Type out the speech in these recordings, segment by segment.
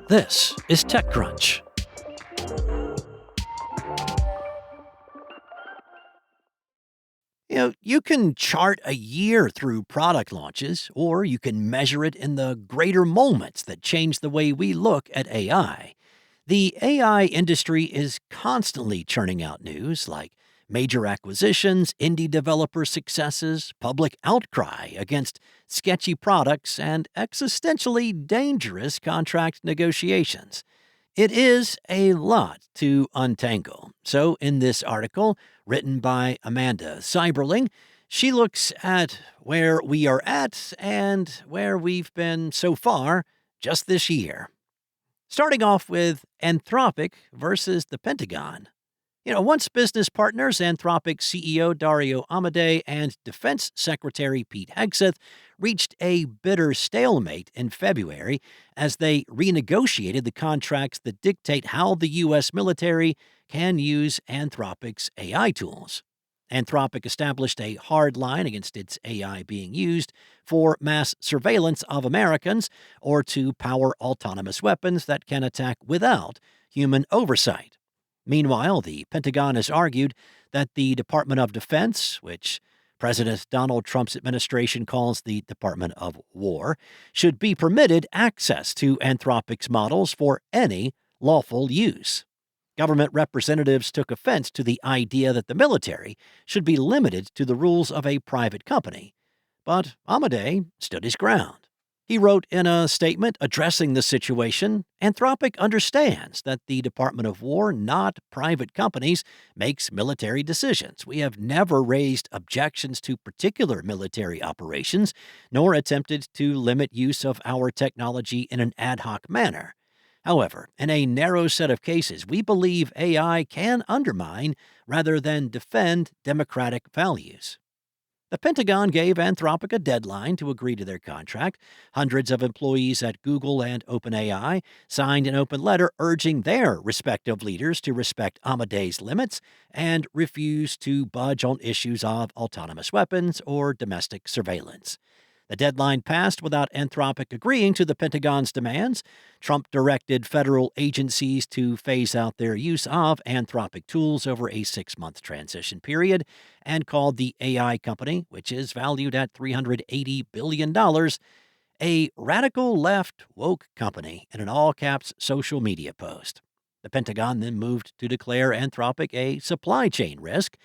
This is TechCrunch. You can chart a year through product launches, or you can measure it in the greater moments that change the way we look at AI. The AI industry is constantly churning out news like major acquisitions, indie developer successes, public outcry against sketchy products, and existentially dangerous contract negotiations. It is a lot to untangle. So, in this article, written by Amanda Siberling, she looks at where we are at and where we've been so far just this year. Starting off with Anthropic versus the Pentagon. Once business partners Anthropic CEO Dario Amodei and Defense Secretary Pete Hegseth reached a bitter stalemate in February as they renegotiated the contracts that dictate how the U.S. military can use Anthropic's AI tools. Anthropic established a hard line against its AI being used for mass surveillance of Americans or to power autonomous weapons that can attack without human oversight. Meanwhile, the Pentagon has argued that the Department of Defense, which President Donald Trump's administration calls the Department of War, should be permitted access to Anthropic's models for any lawful use. Government representatives took offense to the idea that the military should be limited to the rules of a private company, but Amodei stood his ground. He wrote in a statement addressing the situation, Anthropic understands that the Department of War, not private companies, makes military decisions. We have never raised objections to particular military operations, nor attempted to limit use of our technology in an ad hoc manner. However, in a narrow set of cases, we believe AI can undermine rather than defend democratic values. The Pentagon gave Anthropic a deadline to agree to their contract. Hundreds of employees at Google and OpenAI signed an open letter urging their respective leaders to respect Amodei's limits and refuse to budge on issues of autonomous weapons or domestic surveillance. The deadline passed without Anthropic agreeing to the Pentagon's demands. Trump directed federal agencies to phase out their use of Anthropic tools over a 6-month transition period and called the AI company, which is valued at $380 billion, a radical left woke company in an all-caps social media post. The Pentagon then moved to declare Anthropic a supply chain risk,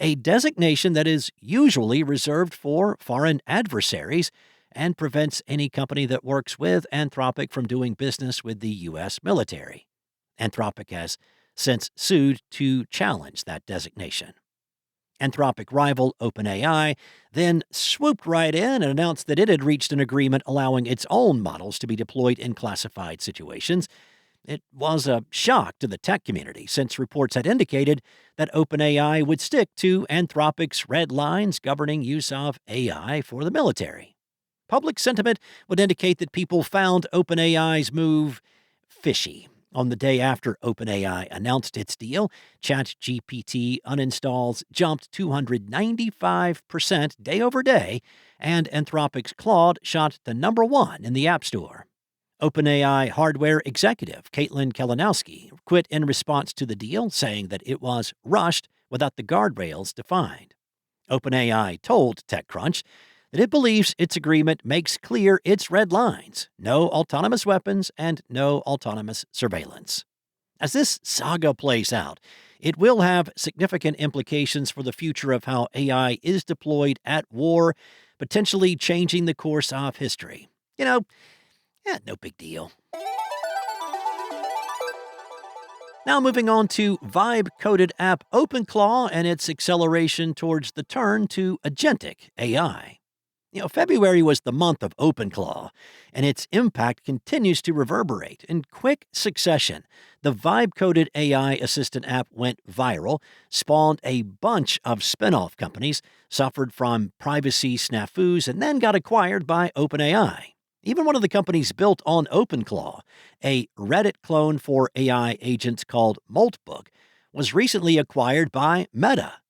a designation that is usually reserved for foreign adversaries and prevents any company that works with Anthropic from doing business with the U.S. military. Anthropic has since sued to challenge that designation. Anthropic rival OpenAI then swooped right in and announced that it had reached an agreement allowing its own models to be deployed in classified situations. It was a shock to the tech community, since reports had indicated that OpenAI would stick to Anthropic's red lines governing use of AI for the military. Public sentiment would indicate that people found OpenAI's move fishy. On the day after OpenAI announced its deal, ChatGPT uninstalls jumped 295% day over day, and Anthropic's Claude shot to number 1 in the App Store. OpenAI hardware executive Caitlin Kalinowski quit in response to the deal, saying that it was rushed without the guardrails defined. OpenAI told TechCrunch that it believes its agreement makes clear its red lines: no autonomous weapons and no autonomous surveillance. As this saga plays out, it will have significant implications for the future of how AI is deployed at war, potentially changing the course of history. No big deal. Now moving on to Vibe-coded app OpenClaw and its acceleration towards the turn to agentic AI. February was the month of OpenClaw, and its impact continues to reverberate. In quick succession, the Vibe-coded AI assistant app went viral, spawned a bunch of spin-off companies, suffered from privacy snafus, and then got acquired by OpenAI. Even one of the companies built on OpenClaw, a Reddit clone for AI agents called Moltbook, was recently acquired by Meta.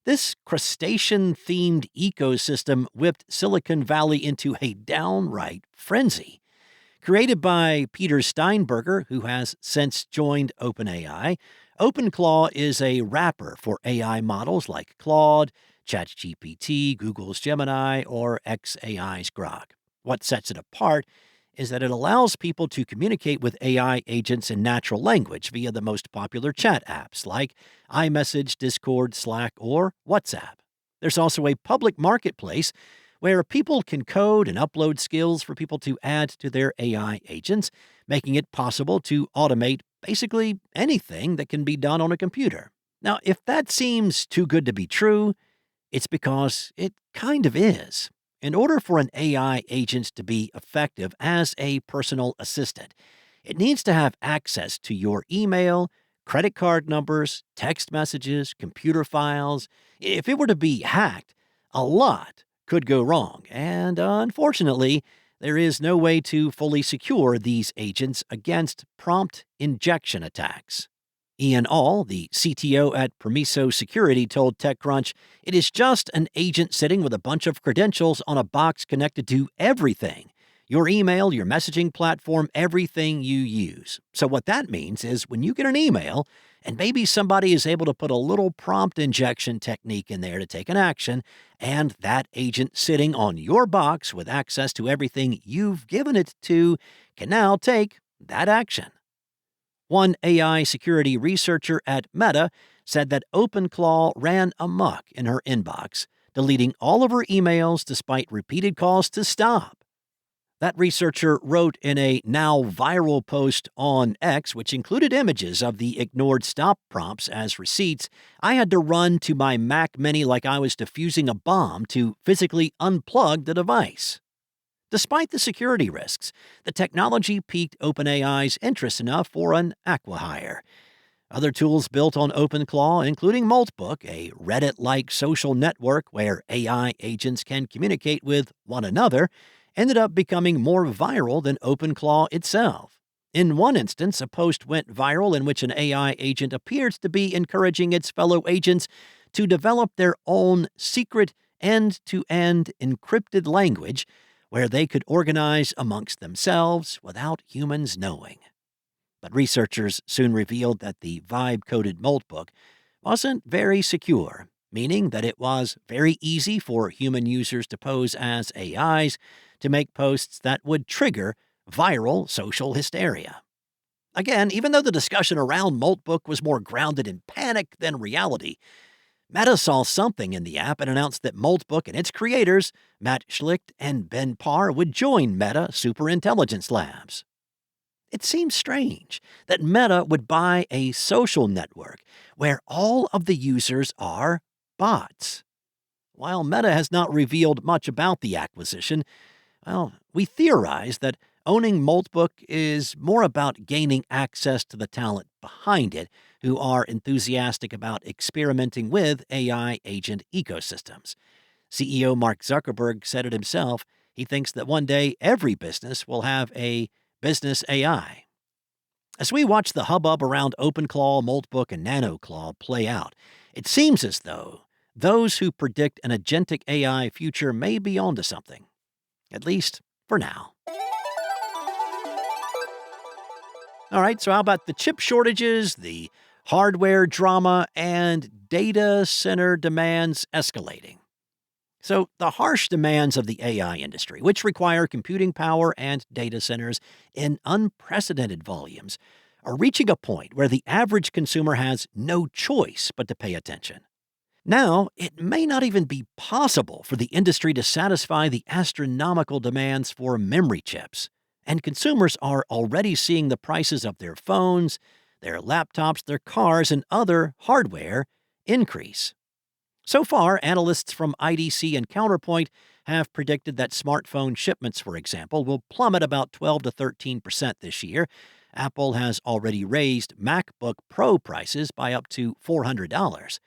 This crustacean-themed ecosystem whipped Silicon Valley into a downright frenzy. Created by Peter Steinberger, who has since joined OpenAI, OpenClaw is a wrapper for AI models like Claude, ChatGPT, Google's Gemini, or xAI's Grok. What sets it apart is that it allows people to communicate with AI agents in natural language via the most popular chat apps like iMessage, Discord, Slack, or WhatsApp. There's also a public marketplace where people can code and upload skills for people to add to their AI agents, making it possible to automate basically anything that can be done on a computer. Now, if that seems too good to be true, it's because it kind of is. In order for an AI agent to be effective as a personal assistant, it needs to have access to your email, credit card numbers, text messages, computer files. If it were to be hacked, a lot could go wrong, and unfortunately, there is no way to fully secure these agents against prompt injection attacks. Ian All, the CTO at Permiso Security, told TechCrunch, "It is just an agent sitting with a bunch of credentials on a box connected to everything. Your email, your messaging platform, everything you use." So what that means is when you get an email, and maybe somebody is able to put a little prompt injection technique in there to take an action, and that agent sitting on your box with access to everything you've given it to can now take that action. One AI security researcher at Meta said that OpenClaw ran amok in her inbox, deleting all of her emails despite repeated calls to stop. That researcher wrote in a now viral post on X, which included images of the ignored stop prompts as receipts, "I had to run to my Mac Mini like I was defusing a bomb to physically unplug the device." Despite the security risks, the technology piqued OpenAI's interest enough for an acqui-hire. Other tools built on OpenClaw, including Moltbook, a Reddit-like social network where AI agents can communicate with one another, ended up becoming more viral than OpenClaw itself. In one instance, a post went viral in which an AI agent appeared to be encouraging its fellow agents to develop their own secret end-to-end encrypted language where they could organize amongst themselves without humans knowing. But researchers soon revealed that the vibe-coded Moltbook wasn't very secure, meaning that it was very easy for human users to pose as AIs to make posts that would trigger viral social hysteria. Again, even though the discussion around Moltbook was more grounded in panic than reality, Meta saw something in the app and announced that Moltbook and its creators, Matt Schlicht and Ben Parr, would join Meta Superintelligence Labs. It seems strange that Meta would buy a social network where all of the users are bots. While Meta has not revealed much about the acquisition, we theorize that owning Moltbook is more about gaining access to the talent behind it who are enthusiastic about experimenting with AI agent ecosystems. CEO Mark Zuckerberg said it himself. He thinks that one day every business will have a business AI. As we watch the hubbub around OpenClaw, Moltbook, and NanoClaw play out, it seems as though those who predict an agentic AI future may be onto something. At least for now. All right, so how about the chip shortages, the hardware drama, and data center demands escalating? So, the harsh demands of the AI industry, which require computing power and data centers in unprecedented volumes, are reaching a point where the average consumer has no choice but to pay attention. Now, it may not even be possible for the industry to satisfy the astronomical demands for memory chips, and consumers are already seeing the prices of their phones, their laptops, their cars, and other hardware increase. So far, analysts from IDC and Counterpoint have predicted that smartphone shipments, for example, will plummet about 12 to 13% this year. Apple has already raised MacBook Pro prices by up to $400.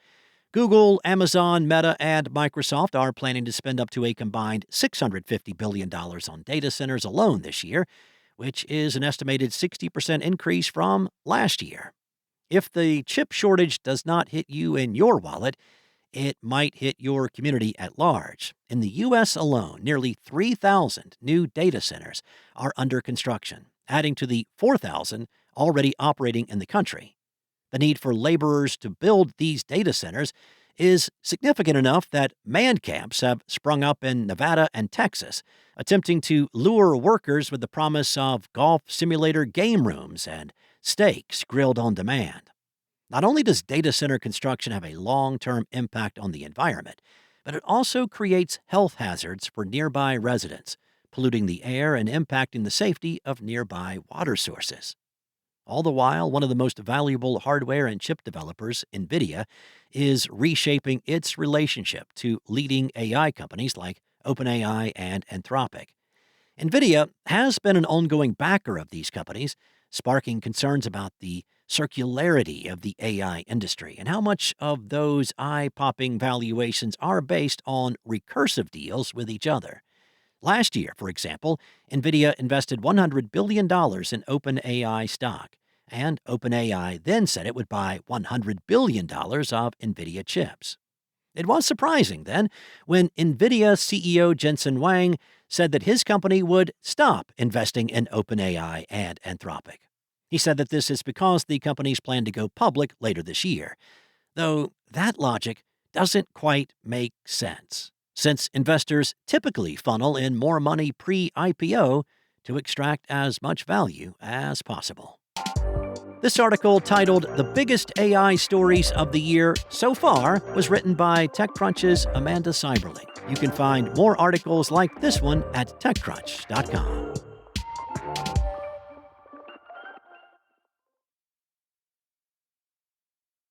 Google, Amazon, Meta, and Microsoft are planning to spend up to a combined $650 billion on data centers alone this year, which is an estimated 60% increase from last year. If the chip shortage does not hit you in your wallet, it might hit your community at large. In the U.S. alone, nearly 3,000 new data centers are under construction, adding to the 4,000 already operating in the country. The need for laborers to build these data centers is significant enough that man camps have sprung up in Nevada and Texas, attempting to lure workers with the promise of golf simulator game rooms and steaks grilled on demand. Not only does data center construction have a long-term impact on the environment, but it also creates health hazards for nearby residents, polluting the air and impacting the safety of nearby water sources. All the while, one of the most valuable hardware and chip developers, NVIDIA, is reshaping its relationship to leading AI companies like OpenAI and Anthropic. NVIDIA has been an ongoing backer of these companies, sparking concerns about the circularity of the AI industry and how much of those eye-popping valuations are based on recursive deals with each other. Last year, for example, NVIDIA invested $100 billion in OpenAI stock, and OpenAI then said it would buy $100 billion of NVIDIA chips. It was surprising, then, when NVIDIA CEO Jensen Huang said that his company would stop investing in OpenAI and Anthropic. He said that this is because the companies plan to go public later this year, though that logic doesn't quite make sense, since investors typically funnel in more money pre-IPO to extract as much value as possible. This article, titled "The Biggest AI Stories of the Year So Far," was written by TechCrunch's Amanda Siberling. You can find more articles like this one at TechCrunch.com.